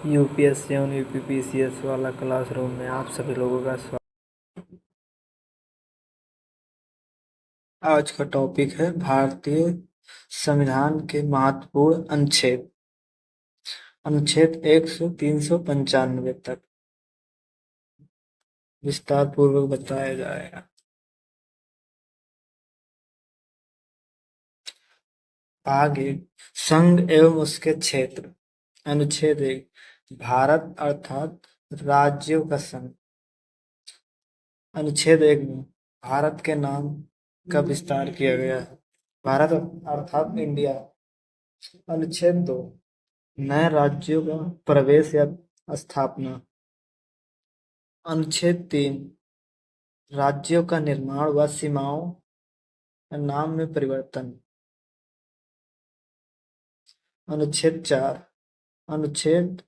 UPSC और UPPCS वाला classroom में आप सभी लोगों का स्वागत। आज का टॉपिक है भारतीय संविधान के महत्वपूर्ण अनुच्छेद। अनुच्छेद 1 से 395 तक विस्तार पूर्वक बताया जाएगा। भाग 1, संघ एवं उसके क्षेत्र। अनुच्छेद 1, भारत अर्थात राज्यों का संघ। अनुच्छेद 1 में भारत के नाम का विस्तार किया गया है। भारत अर्थात इंडिया। अनुच्छेद 2, नए राज्यों का प्रवेश या स्थापना। अनुच्छेद 3, राज्यों का निर्माण व सीमाओं या नाम में परिवर्तन। अनुच्छेद 4, अनुच्छेद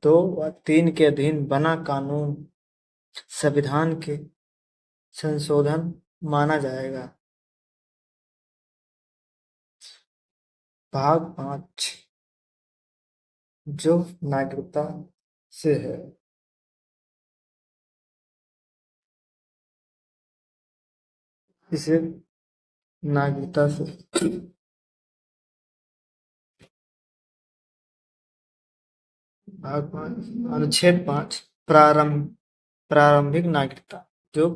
2 व 3 के अधीन बना कानून संविधान के संशोधन माना जाएगा। भाग 5, जो नागरिकता से है। इसे नागरिकता से भाग 5, अनुच्छेद 5, प्रारंभिक नागरिकता। जो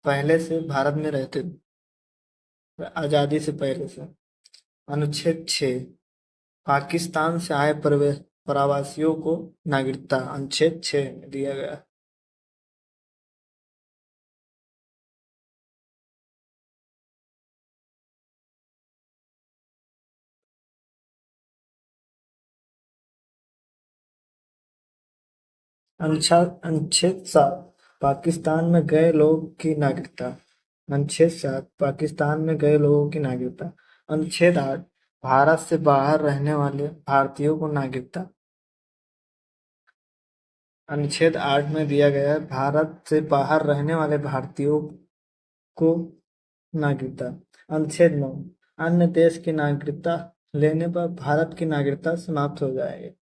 पहले से भारत में रहते थे, आजादी से पहले से। अनुच्छेद 6, पाकिस्तान से आए प्रवासियों को नागरिकता। अनुच्छेद 6 में दिया गया। अनुच्छेद 7, पाकिस्तान में गए लोगों की नागरिकता। अनुच्छेद 7, पाकिस्तान में गए लोगों की नागरिकता। अनुच्छेद 8, भारत से बाहर रहने वाले भारतीयों को नागरिकता। अनुच्छेद 8 में दिया गया है भारत से बाहर रहने वाले भारतीयों को नागरिकता। अनुच्छेद 9, अन्य देश की नागरिकता लेने पर भारत की नागरिकता समाप्त हो जाएगी।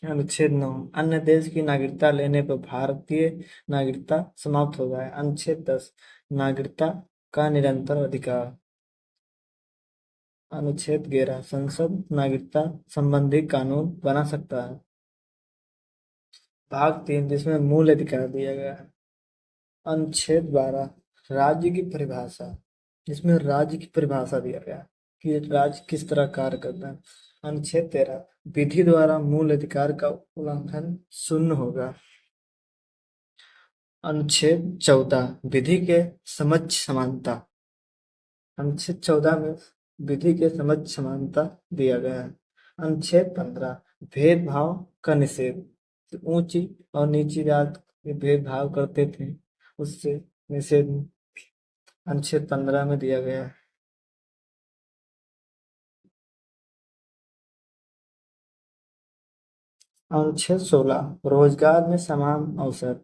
अनुच्छेद 9, अन्य देश की नागरिकता लेने पर भारतीय नागरिकता समाप्त हो जाए। अनुच्छेद 10, नागरिकता का निरंतर अधिकार। अनुच्छेद 11, संसद नागरिकता संबंधी कानून बना सकता है। भाग 3, जिसमें मूल अधिकार दिया गया है। अनुच्छेद 12, राज्य की परिभाषा। जिसमें राज्य की परिभाषा दिया गया है कि राज्य किस तरह कार्य करता है। अनुच्छेद 13, विधि द्वारा मूल अधिकार का उल्लंघन शून्य होगा। अनुच्छेद 14, विधि के समक्ष समानता। अनुच्छेद 14 में विधि के समक्ष समानता दिया गया है। अनुच्छेद 15, भेदभाव का निषेध। ऊंची और नीची जात के भेदभाव करते थे, उससे निषेध अनुच्छेद 15 में दिया गया है। अनुच्छेद 16, रोजगार में समान अवसर।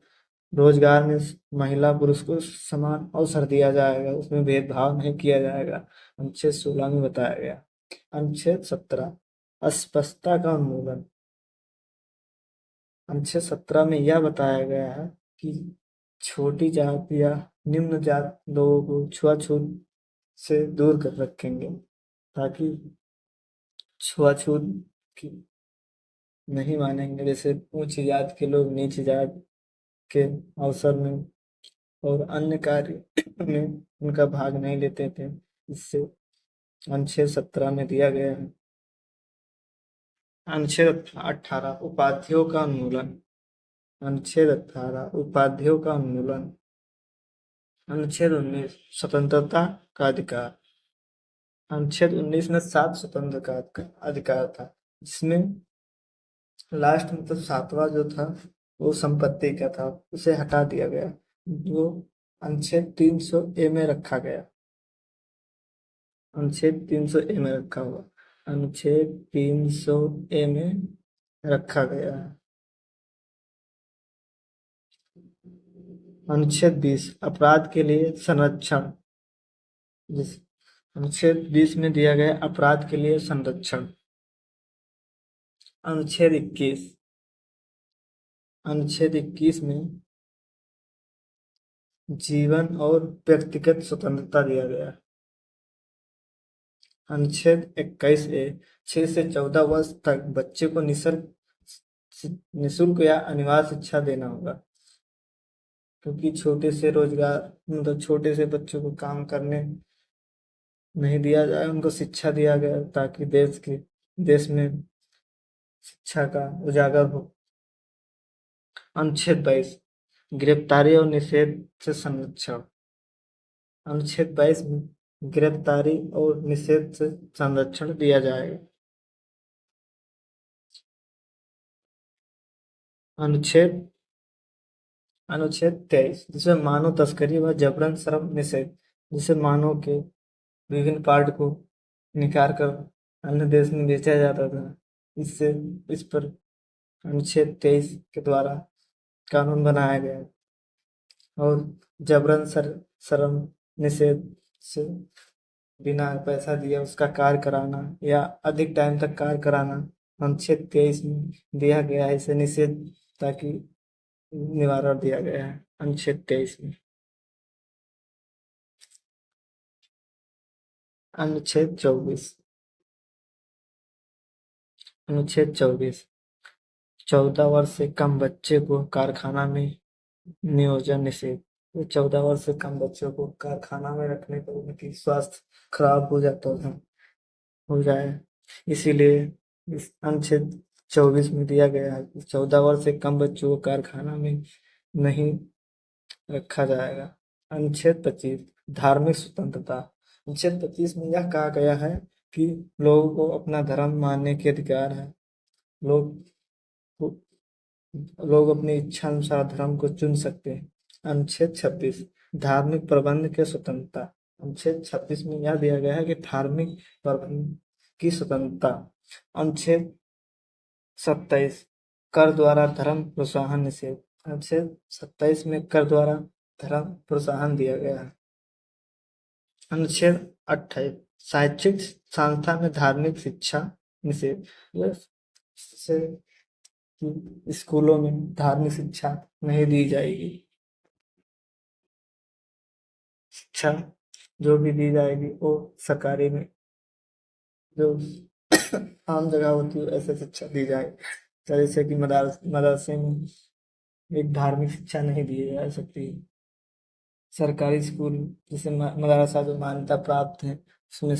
रोजगार में महिला पुरुष को समान अवसर दिया जाएगा, उसमें भेदभाव नहीं किया जाएगा। अनुच्छेद 16 में बताया गया। अनुच्छेद 17, अस्पृश्यता का उन्मूलन। अनुच्छेद 17 में यह बताया गया है कि छोटी जात या निम्न जात लोगों को छुआछूत से दूर कर रखेंगे, ताकि छुआछूत की नहीं मानेंगे। जैसे ऊंची जात के लोग नीची जात के अवसर में और अन्य कार्य में उनका भाग नहीं लेते थे। इससे अनुच्छेद 17 में दिया गया है। अनुच्छेद 18, उपाधियों का उन्मूलन। अनुच्छेद 18, उपाधियों का उन्मूलन। अनुच्छेद 19, स्वतंत्रता का अधिकार। अनुच्छेद 19 में 7 स्वतंत्रता का अधिकार था, जिसमें लास्ट मतलब 7वां जो था वो संपत्ति का था, उसे हटा दिया गया। वो अनुच्छेद 300 ए में रखा गया। अनुच्छेद 300 ए में रखा हुआ। अनुच्छेद 300 ए में रखा गया है। अनुच्छेद 20, अपराध के लिए संरक्षण। जिस अनुच्छेद 20 में दिया गया अपराध के लिए संरक्षण। अनुच्छेद 21। अनुच्छेद 21 में जीवन और व्यक्तिगत स्वतंत्रता दिया गया है। अनुच्छेद 21 ए 6 से 14 वर्ष तक बच्चे को निशुल्क या अनिवार्य शिक्षा देना होगा, क्योंकि छोटे से रोजगार मतलब छोटे से बच्चों को काम करने नहीं दिया जाए, उनको शिक्षा दिया गया ताकि देश में शिक्षा का उजागर हो। अनुच्छेद 22 गिरफ्तारी और निषेध से संरक्षण। अनुच्छेद 22 में गिरफ्तारी और निषेध से संरक्षण दिया जाएगा। अनुच्छेद अनुच्छेद 23 जिसमें मानव तस्करी व जबरन श्रम निषेध, जिसे मानव के विभिन्न पार्ट को निकाल कर अन्य देश में बेचा जाता था, इससे इस पर अनुच्छेद 23 के द्वारा कानून बनाया गया है। और जबरन श्रम निषेध से बिना पैसा दिए उसका कार्य कराना या अधिक टाइम तक कार्य कराना अनुच्छेद 23 में दिया गया है, इसे निषेध ताकि निवारण दिया गया है अनुच्छेद 23 में। अनुच्छेद 24 अनुच्छेद 24 14 वर्ष से कम बच्चे को कारखाना में नियोजन निषेध। ये 14 वर्ष से कम बच्चों को कारखाना में रखने पर उनकी स्वास्थ्य खराब हो जाए, इसीलिए इस अनुच्छेद 24 में दिया गया है कि 14 वर्ष से कम बच्चों को कारखाना में नहीं रखा जाएगा। अनुच्छेद 25 धार्मिक स्वतंत्रता। अनुच्छेद 25 में यह कहा गया है कि लोगों को अपना धर्म मानने के अधिकार है। लोग लोग अपनी इच्छा अनुसार धर्म को चुन सकते हैं। अनुच्छेद 26 धार्मिक प्रबंध की स्वतंत्रता। अनुच्छेद 26 में यह दिया गया है कि धार्मिक प्रबंध की स्वतंत्रता। अनुच्छेद 27 कर द्वारा धर्म प्रोत्साहन निषेध। अनुच्छेद 27 में कर द्वारा धर्म प्रोत्साहन दिया गया है। अनुच्छेद 28 शैक्षिक संस्था में धार्मिक शिक्षा निषेध। जैसे कि स्कूलों में धार्मिक शिक्षा नहीं दी जाएगी। शिक्षा जो भी दी जाएगी वो सरकारी में जो आम जगह होती है ऐसे शिक्षा दी जाए, जैसे कि मदरसे में एक धार्मिक शिक्षा नहीं दी जा सकती। सरकारी स्कूल जैसे मदरसा जो मान्यता प्राप्त है उसमें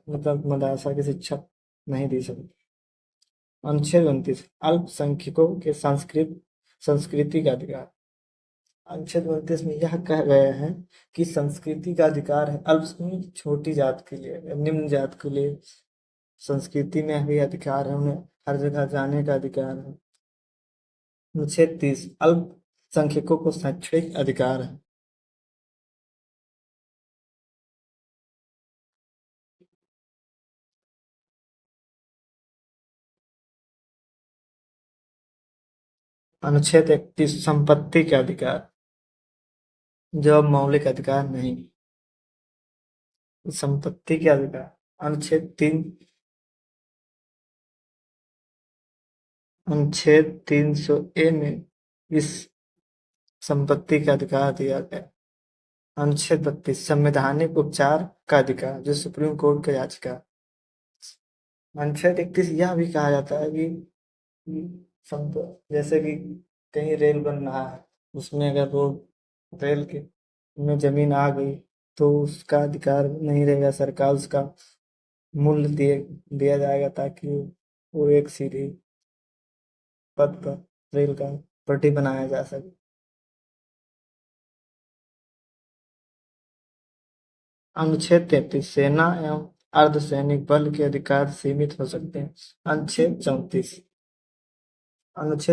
मतलब मदरसा की शिक्षा नहीं दी सकती। अनुच्छेद 29 अल्पसंख्यकों के संस्कृति का अधिकार। अनुच्छेद 29 में यह कहा गया है कि संस्कृति का अधिकार है अल्पसंख्यक छोटी जात के लिए, निम्न जात के लिए संस्कृति में भी अधिकार है, उन्हें हर जगह जाने का अधिकार है। अनुच्छेद 30 अल्पसंख्यकों को शैक्षणिक अधिकार है। अनुच्छेद 31 संपत्ति के अधिकार, जो अब मौलिक अधिकार नहीं, संपत्ति के अधिकार। अनुच्छेद 300A में इस संपत्ति का अधिकार दिया गया। अनुच्छेद 32 संवैधानिक उपचार का अधिकार, जो सुप्रीम कोर्ट का याचिका। अनुच्छेद 31 यह भी कहा जाता है कि जैसे कि कहीं रेल बन रहा है, उसमें अगर रोड रेल के में जमीन आ गई तो उसका अधिकार नहीं रहेगा, सरकार उसका मूल्य दिया जाएगा ताकि वो एक सीधी पथ पर रेल का पटरी बनाया जा सके। अनुच्छेद 33 सेना एवं अर्धसैनिक बल के अधिकार सीमित हो सकते हैं। अनुच्छेद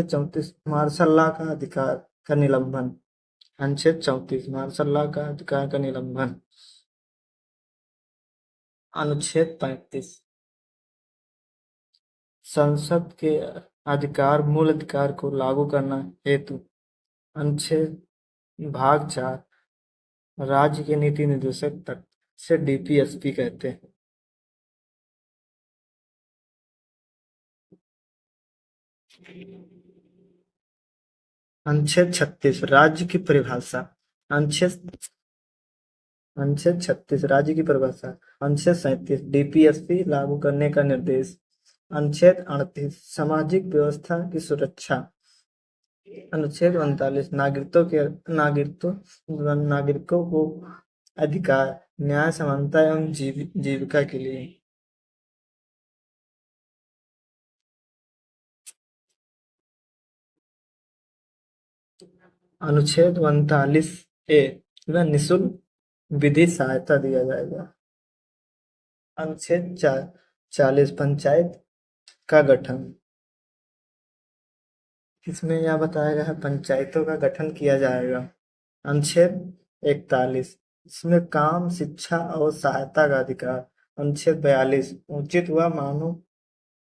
34 मार्शल लॉ का अधिकार का निलंबन। अनुच्छेद 34 मार्शल लॉ का अधिकार का निलंबन। अनुच्छेद 35 संसद के अधिकार मूल अधिकार को लागू करना हेतु। अनुच्छेद भाग 4 राज्य के नीति निर्देशक तक से डीपीएसपी कहते हैं। अनुच्छेद 36 राज्य की परिभाषा। अनुच्छेद अनुच्छेद 36 राज्य की परिभाषा। अनुच्छेद 37 डीपीएसपी लागू करने का निर्देश। अनुच्छेद 38 सामाजिक व्यवस्था की सुरक्षा। अनुच्छेद 39 नागरिकों को अधिकार, न्याय, समानता एवं जीविका के लिए। अनुच्छेद 39 ए में निःशुल्क विधि सहायता दिया जाएगा। अनुच्छेद 40 पंचायत का गठन। इसमें यह बताया गया है पंचायतों का गठन किया जाएगा। अनुच्छेद 41 इसमें काम, शिक्षा और सहायता का अधिकार। अनुच्छेद 42 उचित व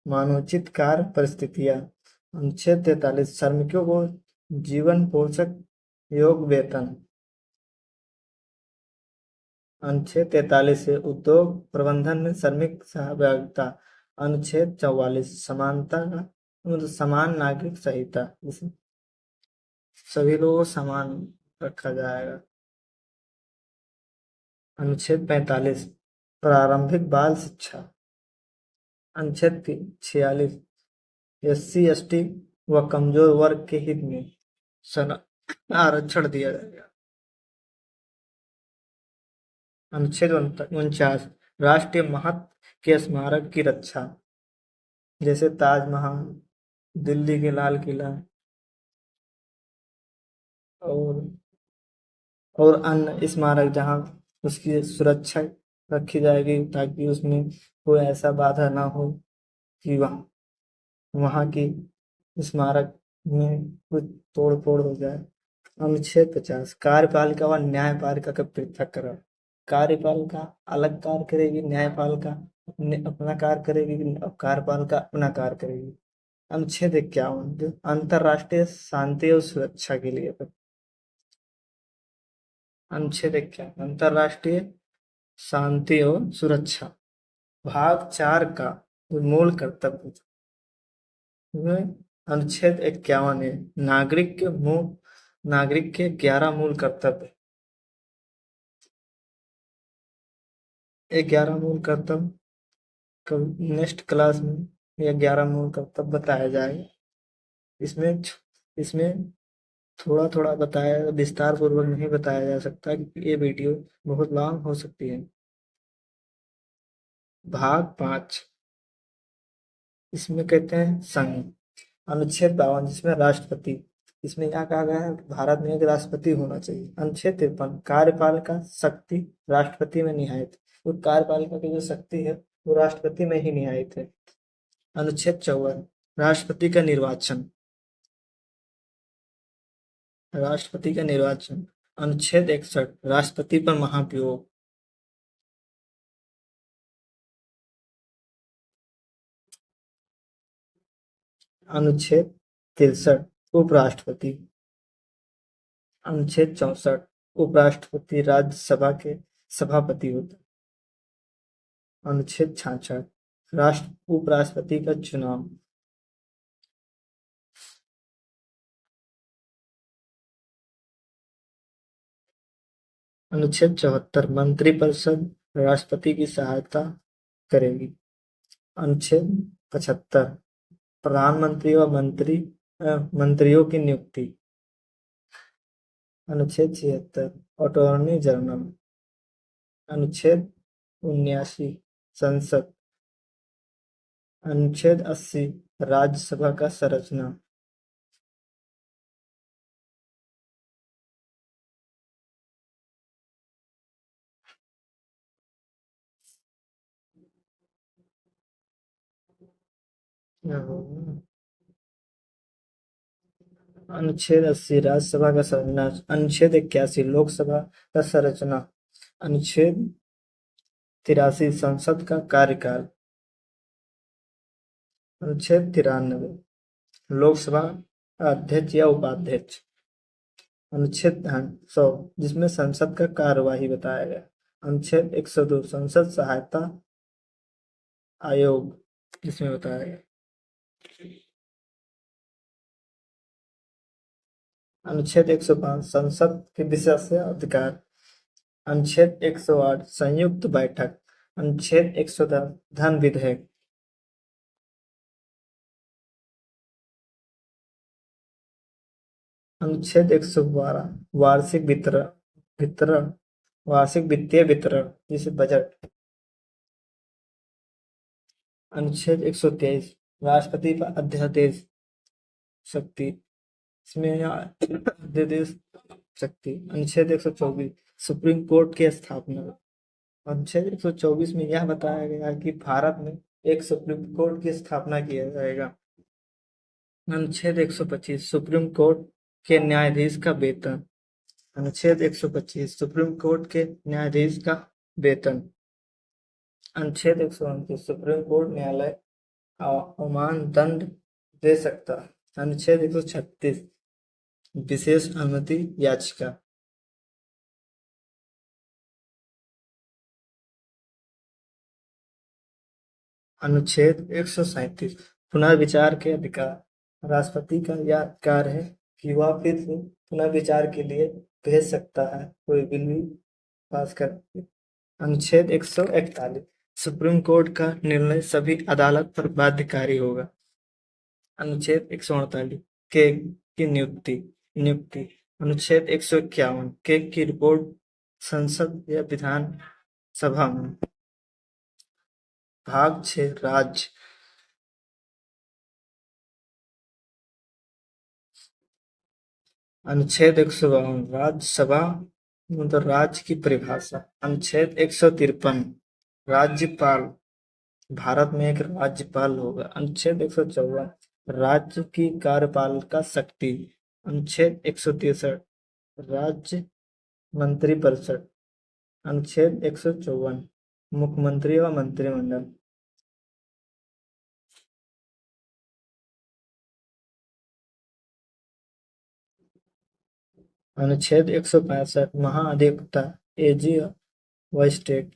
मानवोचित कार्य परिस्थितियां। अनुच्छेद 43 श्रमिकों को जीवन पोषक योग्य वेतन। अनुच्छेद 43 से उद्योग प्रबंधन में श्रमिक सहभागिता। अनुच्छेद 44 समानता का मतलब समान नागरिक संहिता, जिसमें सभी लोगों को समान रखा जाएगा। अनुच्छेद 45 प्रारंभिक बाल शिक्षा। अनुच्छेद 46 एससी एसटी व कमजोर वर्ग के हित में आरक्षण दिया जाएगा। अनुच्छेद 49 राष्ट्रीय महत्व के स्मारक की रक्षा, जैसे ताजमहल, दिल्ली के लाल किला और अन्य स्मारक जहाँ उसकी सुरक्षा रखी जाएगी ताकि उसमें कोई ऐसा बाधा ना हो कि वहाँ की स्मारक में कुछ तोड़ फोड़ हो जाए। अनुच्छेद 50 कार्यपालिका व न्यायपालिका का पृथक्करण। कार्यपालिका अलग कार्य करेगी, न्यायपालिका अपना कार्य करेगी, कार्यपालिका अपना कार्य करेगी। अनुच्छेद 51 जो अंतरराष्ट्रीय शांति और सुरक्षा के लिए। अनुच्छेद 51 अंतरराष्ट्रीय शांति और सुरक्षा। भाग 4 का मूल कर्तव्य में अनुच्छेद 51 है नागरिक के 11 मूल कर्तव्य। 11 मूल कर्तव्य नेक्स्ट क्लास में ये 11 मूल कर्तव्य बताया जाएगा। इसमें इसमें थोड़ा थोड़ा बताया, विस्तार पूर्वक नहीं बताया जा सकता क्योंकि ये वीडियो बहुत लॉन्ग हो सकती है। भाग 5 इसमें कहते हैं संघ। अनुच्छेद 52 जिसमें राष्ट्रपति, इसमें क्या कहा गया है भारत में एक राष्ट्रपति होना चाहिए। अनुच्छेद 53 कार्यपालिका शक्ति राष्ट्रपति में निहित, तो कार्यपालिका की जो शक्ति है वो राष्ट्रपति में ही निहित है। अनुच्छेद 54 राष्ट्रपति का निर्वाचन। अनुच्छेद 61 राष्ट्रपति पर महाभियोग। अनुच्छेद 63 उपराष्ट्रपति। अनुच्छेद 64 उपराष्ट्रपति राज्यसभा के सभापति होते हैं। अनुच्छेद 66 उपराष्ट्रपति का चुनाव। अनुच्छेद 74 मंत्रिपरिषद राष्ट्रपति की सहायता करेगी। अनुच्छेद 75 प्रधानमंत्री व मंत्रियों की नियुक्ति। अनुच्छेद 76 अटॉर्नी जनरल। अनुच्छेद 79 संसद। अनुच्छेद 80 राज्यसभा का संरचना। अनुच्छेद 80 राज्यसभा का संरचना। अनुच्छेद 81 लोकसभा का संरचना। अनुच्छेद 83 संसद का कार्यकाल। अनुच्छेद 93 लोकसभा अध्यक्ष या उपाध्यक्ष। अनुच्छेद 100 जिसमें संसद का कार्यवाही बताया गया। अनुच्छेद 102 संसद सहायता आयोग जिसमें बताया गया। अनुच्छेद 105 संसद के विशेष अधिकार। अनुच्छेद 108 संयुक्त बैठक। अनुच्छेद 110 धन विधेयक। अनुच्छेद 112 वार्षिक वितरण वितरण वार्षिक वित्तीय वितरण जिसे बजट। अनुच्छेद 123 राष्ट्रपति का अध्यादेश शक्ति। इसमें अध्यादेश शक्ति। अनुच्छेद 124 सुप्रीम कोर्ट की स्थापना। अनुच्छेद 124 में यह बताया गया है कि भारत में एक सुप्रीम कोर्ट की स्थापना किया जाएगा। अनुच्छेद 125 सुप्रीम कोर्ट के न्यायाधीश का वेतन। अनुच्छेद 125 सुप्रीम कोर्ट के न्यायाधीश का वेतन। अनुच्छेद 129 सुप्रीम कोर्ट न्यायालय अवमान दंड दे सकता। अनुच्छेद 136 विशेष अनुमति याचिका। अनुच्छेद 137 पुनर्विचार के अधिकार। राष्ट्रपति का यह अधिकार है कि वह फिर से पुनर्विचार के लिए भेज सकता है कोई बिल भी पास कर। अनुच्छेद 141 सुप्रीम कोर्ट का निर्णय सभी अदालत पर बाध्यकारी होगा। अनुच्छेद 148 के की नियुक्ति नियुक्ति। अनुच्छेद 151 के की रिपोर्ट संसद या विधान सभा में। भाग 6 राज्य। अनुच्छेद 152 राज्यसभा मतलब राज्य की परिभाषा। अनुच्छेद 153 राज्यपाल। भारत में एक राज्यपाल होगा। अनुच्छेद 154 राज्य की कार्यपालिका शक्ति। अनुच्छेद 163 राज्य मंत्रिपरिषद। अनुच्छेद 154 मुख्यमंत्री व मंत्रिमंडल। अनुच्छेद 165 महाधिवक्ता एजी व स्टेट।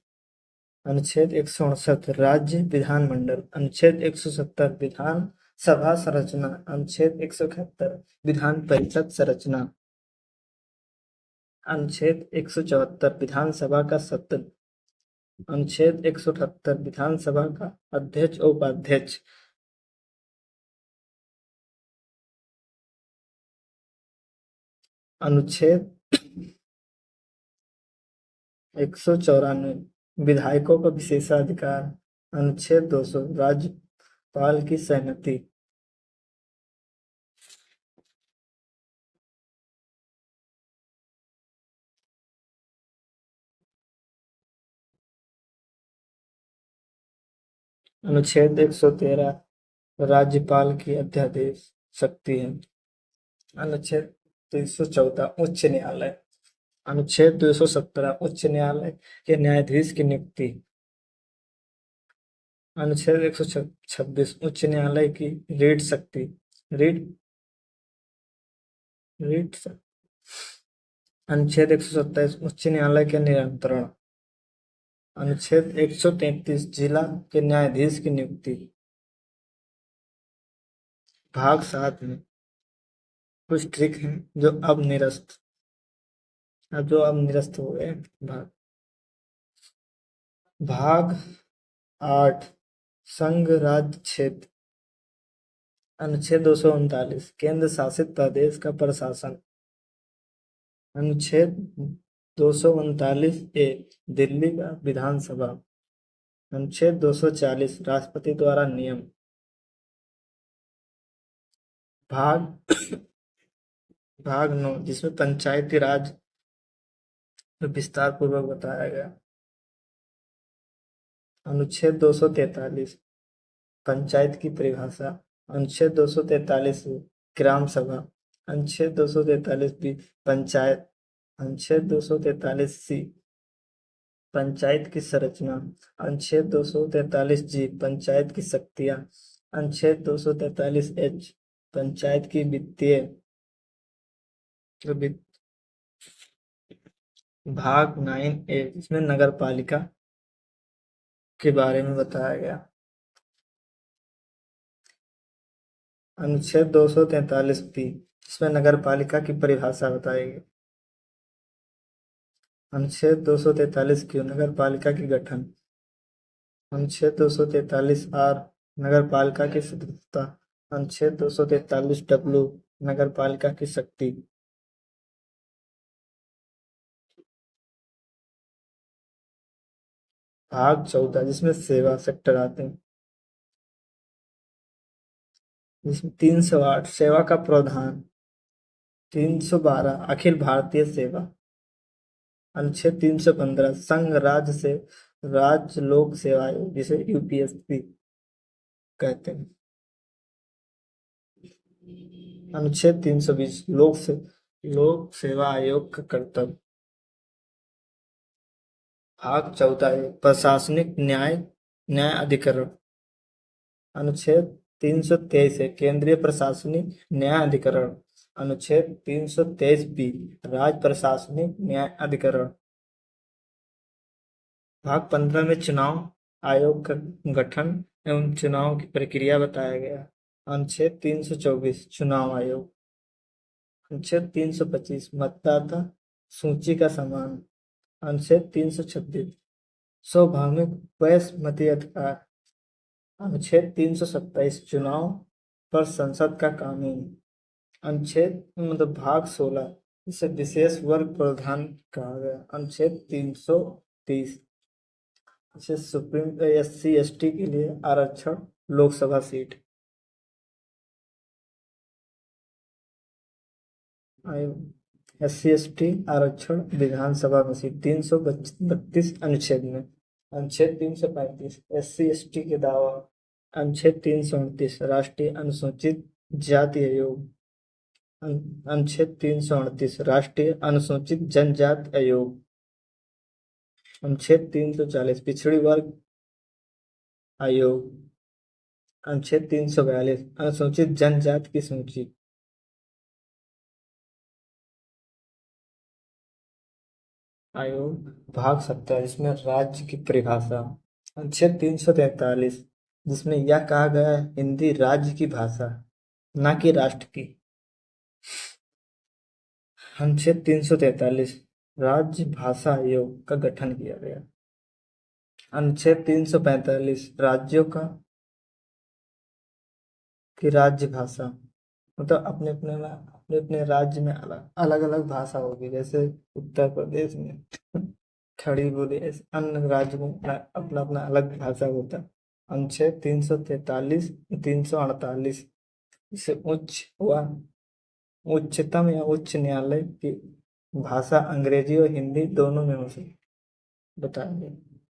अनुच्छेद 168 राज्य विधानमंडल। अनुच्छेद 170 विधान सभा संरचना। अनुच्छेद 171 विधान परिषद संरचना। अनुच्छेद 174 विधानसभा का सत्र। अनुच्छेद 178 विधानसभा का अध्यक्ष और उपाध्यक्ष। अनुच्छेद 194 विधायकों का विशेषाधिकार। अनुच्छेद 200 राज्यपाल की सहमति। अनुच्छेद 113 राज्यपाल की अध्यादेश शक्ति है। अनुच्छेद 214 उच्च न्यायालय। अनुच्छेद 217 उच्च न्यायालय के न्यायाधीश की नियुक्ति। अनुच्छेद 126 उच्च न्यायालय की रीट शक्ति। रीट रीट अनुच्छेद 127 उच्च न्यायालय के नियंत्रण। अनुच्छेद 133 जिला के न्यायाधीश की नियुक्ति। भाग 7 में कुछ ट्रिक हैं जो अब निरस्त हो गए। भाग 8 संघ राज्य क्षेत्र। अनुच्छेद 239 केंद्र शासित प्रदेश का प्रशासन। अनुच्छेद 239 ए दिल्ली का विधानसभा। अनुच्छेद 240 राष्ट्रपति द्वारा नियम। भाग 9 जिसमें पंचायती राज विस्तार पूर्वक बताया गया। अनुच्छेद 243 पंचायत की परिभाषा। अनुच्छेद 243 ग्राम सभा। अनुच्छेद 243 बी पंचायत। अनुच्छेद 243 सी पंचायत की संरचना। अनुच्छेद 243 जी पंचायत की शक्तियां। अनुच्छेद 243 एच पंचायत की वित्तीय। भाग 9 ए इसमें नगर पालिका के बारे में बताया गया। अनुच्छेद 243 बी इसमें नगर पालिका की परिभाषा बताएगी। अनुच्छेद 243 क्यों नगर पालिका की गठन। अनुच्छेद 243 आर नगर पालिका की सदस्यता। अनुच्छेद 243 डब्लू नगर पालिका की शक्ति। भाग 14 जिसमें सेवा सेक्टर आते हैं, जिसमें 308 सेवा का प्रावधान। 312 अखिल भारतीय सेवा। अनुच्छेद 315 संघ राज्य से राज्य लोक सेवा आयोग जिसे यूपीएससी कहते हैं। अनुच्छेद 320 लोक सेवा आयोग का कर्तव्य। भाग 14 प्रशासनिक न्याय अधिकरण। अनुच्छेद 323 है केंद्रीय प्रशासनिक न्याय अधिकरण। अनुच्छेद 323 बी राज्य प्रशासनिक न्याय अधिकरण। भाग 15 में चुनाव आयोग का गठन एवं चुनाव की प्रक्रिया बताया गया। अनुच्छेद 324 चुनाव आयोग। अनुच्छेद 325 मतदाता सूची का समान। अनुच्छेद 326 सार्वभौमिक वैश्य मताधिकार। अनुच्छेद 327 चुनाव पर संसद का कानून। अनुच्छेद मतलब भाग 16 इसे विशेष वर्ग प्रावधान कहा गया। अनुच्छेद 330 इसे सुप्रीम SC ST के लिए आरक्षण लोकसभा सीट। SC ST आरक्षण विधानसभा में सीट 332 अनुच्छेद में। अनुच्छेद 335 SC ST के दावा। अनुच्छेद 329 राष्ट्रीय अनुसूचित जाति आयोग। अनुच्छेद 338 राष्ट्रीय अनुसूचित जनजाति आयोग। अनुच्छेद 340 पिछड़ी वर्ग आयोग। अनुच्छेद 342 अनुसूचित जनजाति की सूची। आयोग भाग 17 इसमें राज्य की परिभाषा। अनुच्छेद 343 जिसमें यह कहा गया है हिंदी राज्य की भाषा न कि राष्ट्र की। अनुच्छेद 343 राज्य भाषा आयोग का गठन किया गया। अनुच्छेद 345 राज्यों की राज्य भाषा मतलब अपने अपने राज्य में अलग अलग भाषा होगी। जैसे उत्तर प्रदेश में खड़ी बोली, ऐसे अन्य राज्य में अपना अपना अलग भाषा होता है। अनुच्छेद 343 348 इसे उच्चतम या उच्च न्यायालय की भाषा अंग्रेजी और हिंदी दोनों में हो सकती बताएंगे।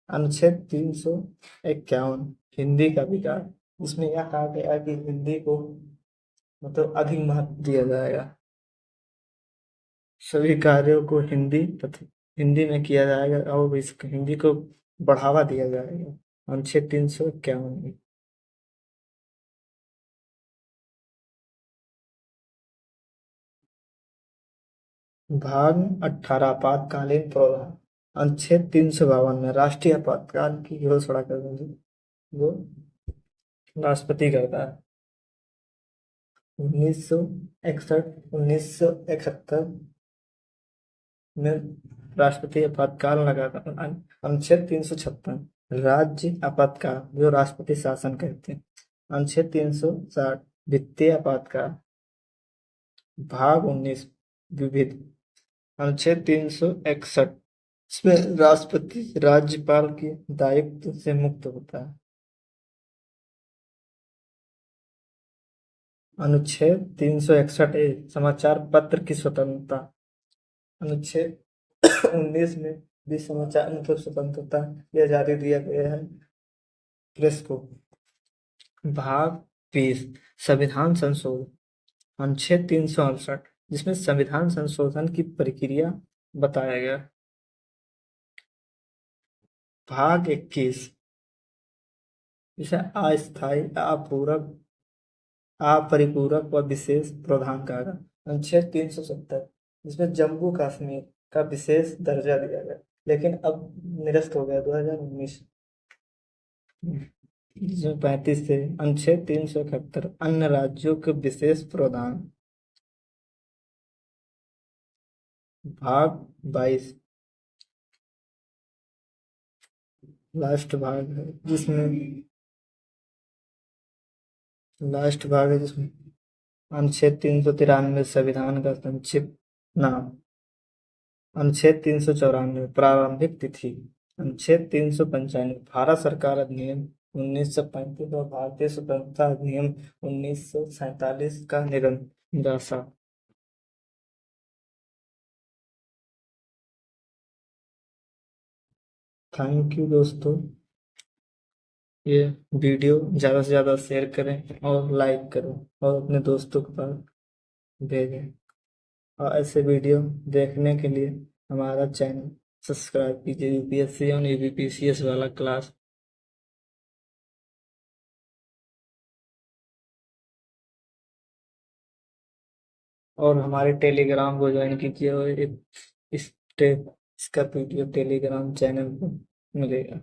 अनुच्छेद 351 हिंदी का विकास इसमें यह कहा गया कि हिंदी को मतलब अधिक महत्व दिया जाएगा। सभी कार्यों को हिंदी तथा हिंदी में किया जाएगा और इस हिंदी को बढ़ावा दिया जाएगा। अनुच्छेद 351 भाग 18 आपातकालीन प्रावधान। अनुच्छेद 352 में राष्ट्रीय आपातकाल की घोषणा कर देंगे जो राष्ट्रपति करता है। 1961 1971 में राष्ट्रपति आपातकाल लगाता। अनुच्छेद 356 राज्य आपातकाल जो राष्ट्रपति शासन कहते हैं। अनुच्छेद 360 वित्तीय आपातकाल। भाग 19 विविध। अनुच्छेद 361 इसमें राष्ट्रपति राज्यपाल के दायित्व से मुक्त होता है। अनुच्छेद 361 समाचार पत्र की स्वतंत्रता। अनुच्छेद 19 में भी समाचार मतलब स्वतंत्रता की आजादी दिया गया है प्रेस को। भाग 20 संविधान संशोधन। अनुच्छेद 368 जिसमें संविधान संशोधन की प्रक्रिया बताया गया। भाग 21 इसे अस्थायी अपूरक अपरिपूरक व विशेष प्रावधान कहा गया। अनुच्छेद 370 जिसमें जम्मू कश्मीर का विशेष दर्जा दिया गया लेकिन अब निरस्त हो गया 2019। जिसमें 35 से अनुच्छेद 371 अन्य राज्यों के विशेष प्रावधान। भाग 22 लास्ट भाग है जिसमें लास्ट भाग है जिसमें अनुच्छेद 393 संविधान का संक्षिप्त नाम। अनुच्छेद 394 प्रारंभिक तिथि। अनुच्छेद 395 भारत सरकार अधिनियम 1935 और भारतीय स्वतंत्रता अधिनियम 1947 का निरंकुश। थैंक यू दोस्तों। ये वीडियो ज़्यादा से ज़्यादा शेयर करें और लाइक करें और अपने दोस्तों के पास भेजें। और ऐसे वीडियो देखने के लिए हमारा चैनल सब्सक्राइब कीजिए। यूपीएससी और यूपीपीसीएस वाला क्लास। और हमारे टेलीग्राम को ज्वाइन कीजिए और इसका वीडियो टेलीग्राम चैनल पर मिलेगा।